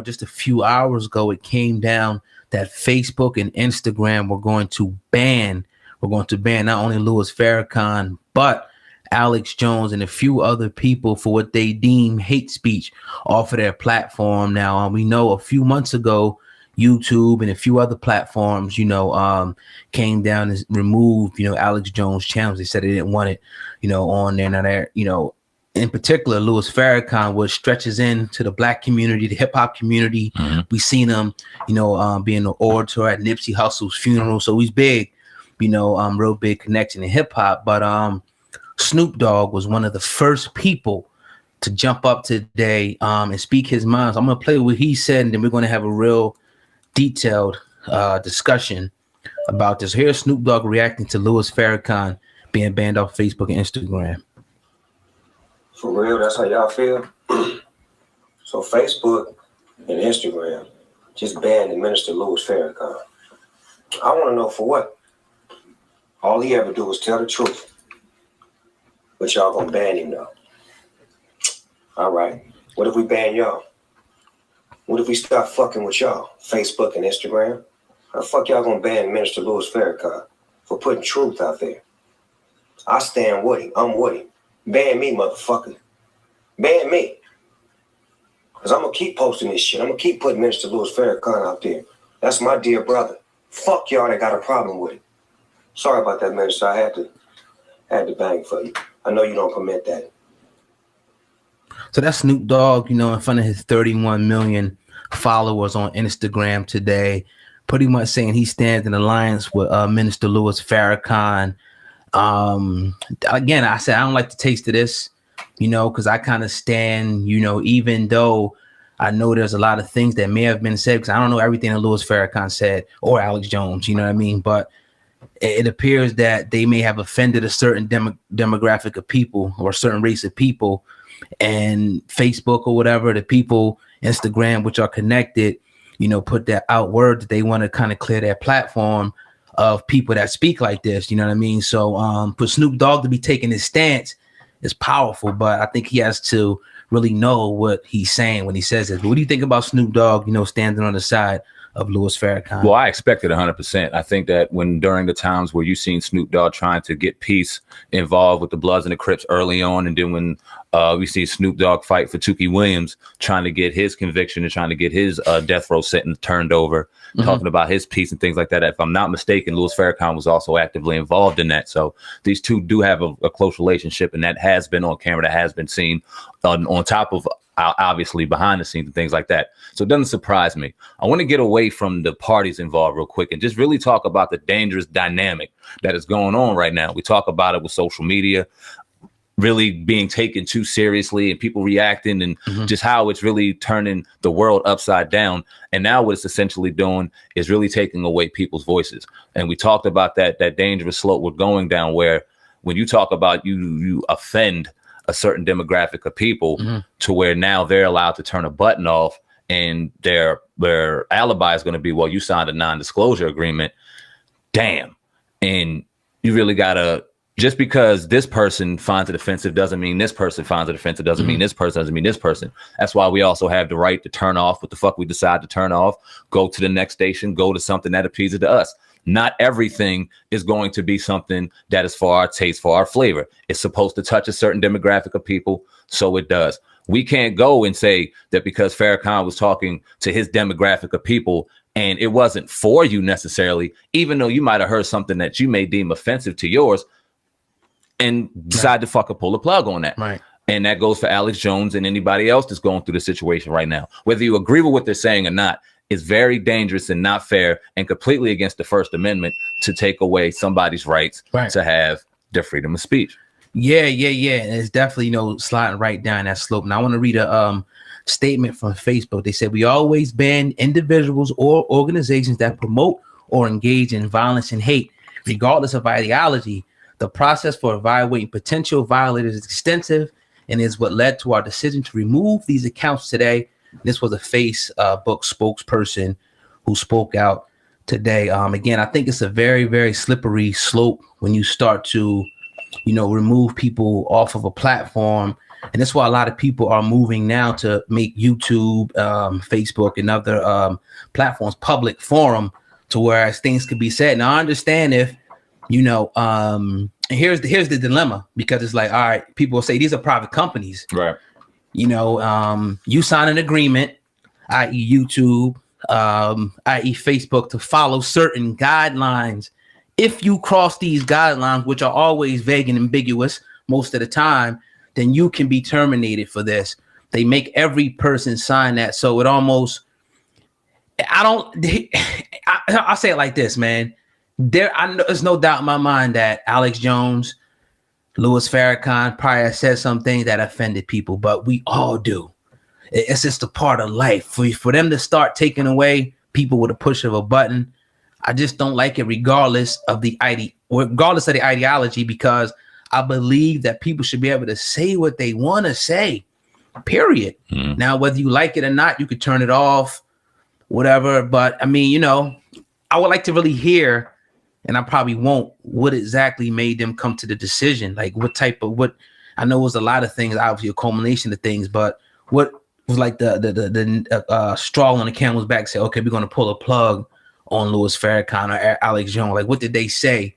just a few hours ago, it came down that Facebook and Instagram were going to ban not only Louis Farrakhan, but Alex Jones and a few other people for what they deem hate speech off of their platform. Now, we know a few months ago, YouTube and a few other platforms, came down and removed, Alex Jones channels. They said they didn't want it, on there. Now they're, in particular, Louis Farrakhan, which stretches into the black community, the hip hop community. Mm-hmm. We seen him, being an orator at Nipsey Hussle's funeral. So he's big, real big connection in hip hop. But Snoop Dogg was one of the first people to jump up today and speak his mind. So I'm going to play what he said, and then we're going to have a real detailed discussion about this. Here's Snoop Dogg reacting to Louis Farrakhan being banned off Facebook and Instagram. For real, that's how y'all feel? So Facebook and Instagram just banned the Minister Louis Farrakhan. I want to know for what? All he ever do was tell the truth. But y'all gonna ban him though. All right. What if we ban y'all? What if we stop fucking with y'all? Facebook and Instagram? How the fuck y'all gonna ban Minister Louis Farrakhan for putting truth out there? I stand with him. I'm with him. Ban me, motherfucker. Ban me. Because I'm going to keep posting this shit. I'm going to keep putting Minister Louis Farrakhan out there. That's my dear brother. Fuck y'all that got a problem with it. Sorry about that, Minister. I had to bang for you. I know you don't permit that. So that's Snoop Dogg, in front of his 31 million followers on Instagram today, pretty much saying he stands in alliance with Minister Louis Farrakhan. Again, I said I don't like the taste of this, because I kind of stand, even though I know there's a lot of things that may have been said, because I don't know everything that Louis Farrakhan said or Alex Jones, you know what I mean? But it appears that they may have offended a certain demographic of people or a certain race of people, and Facebook or whatever, the people, Instagram, which are connected, put that out word that they want to kind of clear their platform of people that speak like this, you know what I mean? So for Snoop Dogg to be taking his stance is powerful, but I think he has to really know what he's saying when he says it. But what do you think about Snoop Dogg, standing on the side of Louis Farrakhan? Well, I expected 100%. I think that during the times where you've seen Snoop Dogg trying to get peace involved with the Bloods and the Crips early on, and then when we see Snoop Dogg fight for Tukey Williams, trying to get his conviction and trying to get his death row sentence turned over, talking about his peace and things like that. If I'm not mistaken, Louis Farrakhan was also actively involved in that. So these two do have a close relationship, and that has been on camera, that has been seen on top of obviously behind the scenes and things like that. So it doesn't surprise me. I want to get away from the parties involved real quick and just really talk about the dangerous dynamic that is going on right now. We talk about it with social media really being taken too seriously and people reacting, and just how it's really turning the world upside down. And now what it's essentially doing is really taking away people's voices. And we talked about that dangerous slope we're going down, where when you talk about you offend a certain demographic of people to where now they're allowed to turn a button off, and their alibi is going to be, well, you signed a non-disclosure agreement. Damn. And you really gotta, just because this person finds it offensive doesn't mean this person finds it offensive, doesn't mean this person, doesn't mean this person. That's why we also have the right to turn off what the fuck we decide to turn off, go to the next station, go to something that appeases to us. Not everything is going to be something that is for our taste, for our flavor. It's supposed to touch a certain demographic of people, so it does. We can't go and say that because Farrakhan was talking to his demographic of people and it wasn't for you necessarily, even though you might have heard something that you may deem offensive to yours, and decide to fucking pull the plug on that. Right. And that goes for Alex Jones and anybody else that's going through the situation right now. Whether you agree with what they're saying or not, it's very dangerous and not fair and completely against the First Amendment to take away somebody's rights to have their freedom of speech. Yeah. And it's definitely, sliding right down that slope. Now I want to read a statement from Facebook. They said, we always ban individuals or organizations that promote or engage in violence and hate, regardless of ideology. The process for evaluating potential violators is extensive and is what led to our decision to remove these accounts today. This was a Facebook spokesperson who spoke out today. Again, I think it's a very, very slippery slope when you start to, remove people off of a platform And that's why a lot of people are moving now to make YouTube, Facebook, and other platforms public forum to where things could be said. Now, I understand if, here's the dilemma, because it's like, all right, people will say these are private companies. Right. You sign an agreement, i.e. YouTube, i.e. Facebook, to follow certain guidelines. If you cross these guidelines, which are always vague and ambiguous most of the time, then you can be terminated for this. They make every person sign that. So it almost, I'll say it like this, man. There's no doubt in my mind that Alex Jones, Louis Farrakhan probably has said something that offended people, but we all do. It's just a part of life. For them to start taking away people with a push of a button, I just don't like it, regardless of the ideology, because I believe that people should be able to say what they want to say, period. Now, whether you like it or not, you could turn it off, whatever. But I mean, I would like to really hear, and I probably won't, what exactly made them come to the decision. Like what I know it was a lot of things, obviously a culmination of things, but what was like the straw on the camel's back, say, okay, we're going to pull a plug on Louis Farrakhan or Alex Jones. Like, what did they say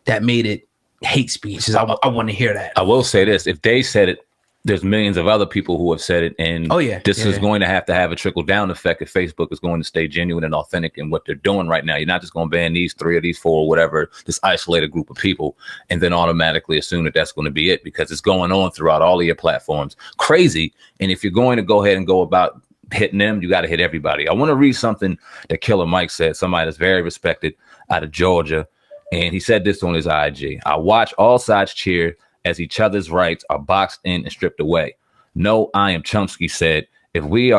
that made it hate speech? I want to hear that. I will say this: if they said it, there's millions of other people who have said it, and this is going to have a trickle down effect if Facebook is going to stay genuine and authentic in what they're doing right now. You're not just going to ban these 3 or these 4 or whatever, this isolated group of people, and then automatically assume that that's going to be it, because it's going on throughout all of your platforms. Crazy. And if you're going to go ahead and go about hitting them, you got to hit everybody. I want to read something that Killer Mike said, somebody that's very respected out of Georgia. And he said this on his IG: "I watch all sides cheer as each other's rights are boxed in and stripped away. No, I am Chomsky said, if we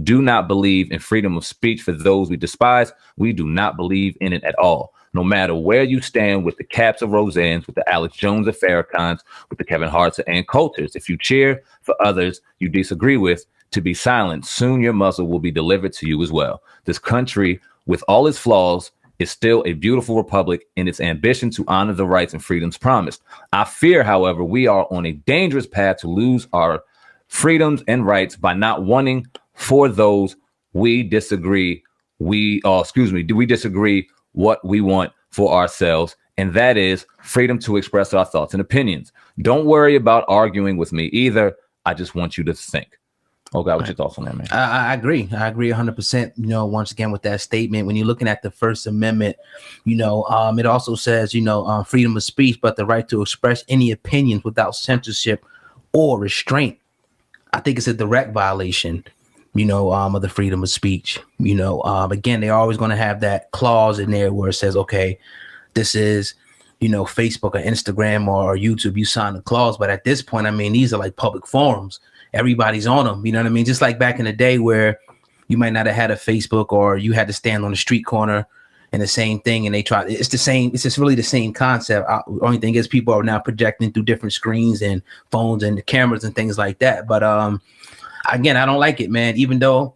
do not believe in freedom of speech for those we despise, we do not believe in it at all. No matter where you stand with the Caps of Roseanne's, with the Alex Jones of Farrakhan's, with the Kevin Hart's and Coulter's, if you cheer for others you disagree with to be silent, soon your muzzle will be delivered to you as well. This country, with all its flaws, is still a beautiful republic in its ambition to honor the rights and freedoms promised. I fear, however, we are on a dangerous path to lose our freedoms and rights by not wanting for those we disagree. We disagree what we want for ourselves, and that is freedom to express our thoughts and opinions. Don't worry about arguing with me either. I just want you to think." Oh God, what's your thoughts on that, man? I agree. I agree 100%. Once again, with that statement, when you're looking at the First Amendment, it also says, freedom of speech, but the right to express any opinions without censorship or restraint. I think it's a direct violation, of the freedom of speech. Again, they're always going to have that clause in there where it says, okay, this is, Facebook or Instagram or YouTube, you sign the clause. But at this point, I mean, these are like public forums. Everybody's on them. You know what I mean? Just like back in the day where you might not have had a Facebook, or you had to stand on the street corner and the same thing. And it's the same. It's just really the same concept. Only thing is people are now projecting through different screens and phones and the cameras and things like that. But again, I don't like it, man. Even though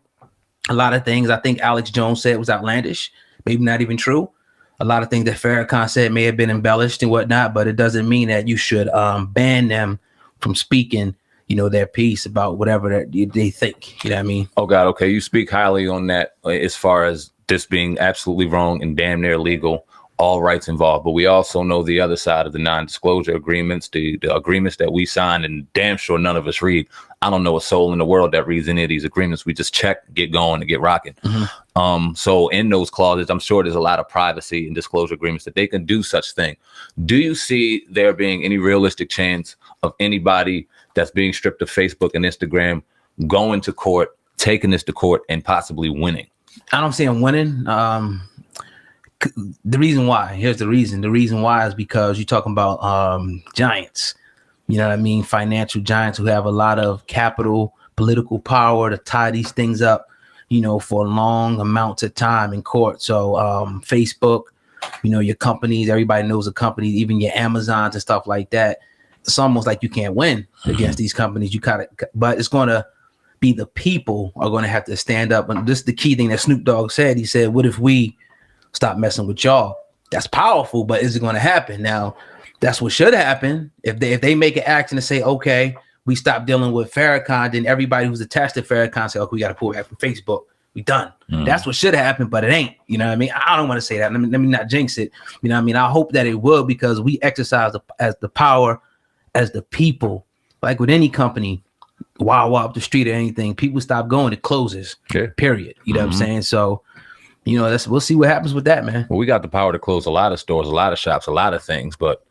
a lot of things I think Alex Jones said was outlandish, maybe not even true. A lot of things that Farrakhan said may have been embellished and whatnot, but it doesn't mean that you should ban them from speaking their piece about whatever that they think. You know what I mean? Oh God, okay. You speak highly on that as far as this being absolutely wrong and damn near illegal, all rights involved. But we also know the other side of the non-disclosure agreements, the agreements that we signed, and damn sure none of us read. I don't know a soul in the world that reads any of these agreements. We just check, get going, and get rocking. Mm-hmm. So in those clauses, I'm sure there's a lot of privacy and disclosure agreements that they can do such thing. Do you see there being any realistic chance of anybody that's being stripped of Facebook and Instagram going to court, taking this to court, and possibly winning? I don't see them winning. The reason why, here's the reason. The reason why is because you're talking about giants, you know what I mean? Financial giants who have a lot of capital, political power to tie these things up, for long amounts of time in court. So Facebook, your companies, everybody knows the companies, even your Amazons and stuff like that. It's almost like you can't win against these companies. But it's going to be the people are going to have to stand up. And this is the key thing that Snoop Dogg said. He said, what if we stop messing with y'all? That's powerful, but is it going to happen? Now, That's what should happen. If they make an action to say, okay, we stop dealing with Farrakhan, then everybody who's attached to Farrakhan say, okay, we got to pull back from Facebook. We done. That's what should happen, but it ain't. You know what I mean? I don't want to say that. Let me not jinx it. You know what I mean? I hope that it will, because we exercise as the power as the people. Like with any company, wow up the street or anything, people stop going, it closes. Period. You know what I'm saying? So, you know, we'll see what happens with that, man. Well, we got the power to close a lot of stores, a lot of shops, a lot of things, but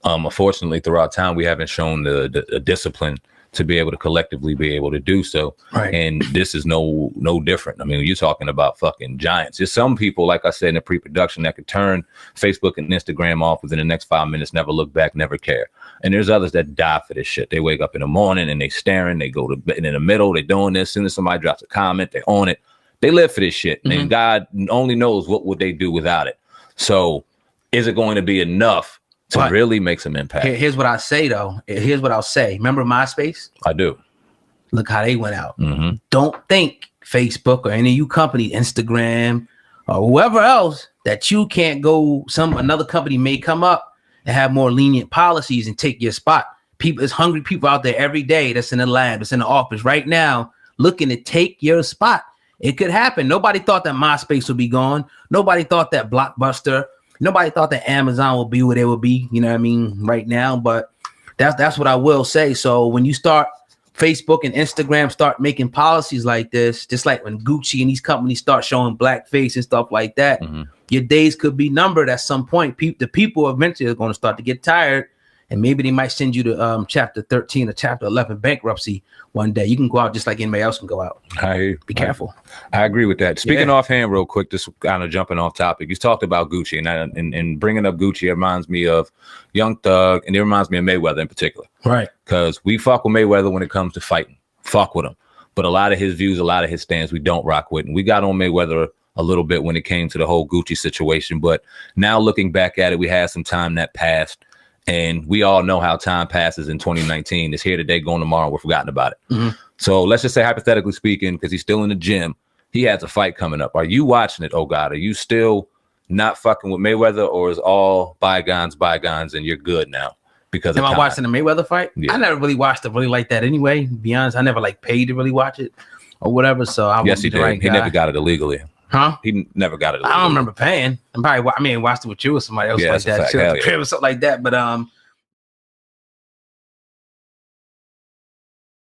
unfortunately, throughout time, we haven't shown the discipline to be able to collectively be able to do so. Right. And this is no different. I mean, you're talking about fucking giants. There's some people, like I said in the pre-production, that could turn Facebook and Instagram off within the next 5 minutes, never look back, never care. And there's others that die for this shit. They wake up in the morning and they staring, they go to bed in the middle, they doing this. As soon as somebody drops a comment, they own it. They live for this shit. And God only knows what would they do without it. So is it going to be enough to really make some impact? Here's what I say, though. Here's what I'll say. Remember MySpace? I do. Look how they went out. Don't think Facebook or any of you companies, Instagram or whoever else, that you can't go. Another company may come up and have more lenient policies and take your spot. People, there's hungry people out there every day that's in the lab, that's in the office right now, looking to take your spot. It could happen. Nobody thought that MySpace would be gone. Nobody thought that Blockbuster. Nobody thought that Amazon would be where they would be, you know what I mean, right now. But that's what I will say. So when you start, Facebook and Instagram start making policies like this, just like when Gucci and these companies start showing blackface and stuff like that, your days could be numbered at some point. The people eventually are going to start to get tired, and maybe they might send you to chapter 13 or chapter 11 bankruptcy one day. You can go out just like anybody else can go out. Be careful. I agree with that. Speaking offhand real quick, just kind of jumping off topic, you talked about Gucci, and bringing up Gucci, it reminds me of Young Thug, and it reminds me of Mayweather in particular. Right. Because we fuck with Mayweather when it comes to fighting. Fuck with him. But a lot of his views, a lot of his stands, we don't rock with. And we got on Mayweather a little bit when it came to the whole Gucci situation. But now looking back at it, we had some time that passed. And we all know how time passes in 2019. It's here today, going tomorrow. We're forgotten about it. So let's just say, hypothetically speaking, because he's still in the gym, he has a fight coming up. Are you watching it? Oh, God, are you still not fucking with Mayweather, or is all bygones and you're good now? Because am I watching the Mayweather fight? Yeah. I never really watched it really like that anyway. To be honest, I never like paid to really watch it or whatever. So I yes, he did. Right, he never got it illegally. Huh? He never got it illegally. I don't remember paying. I watched it with you or somebody else like that. Or something like that. But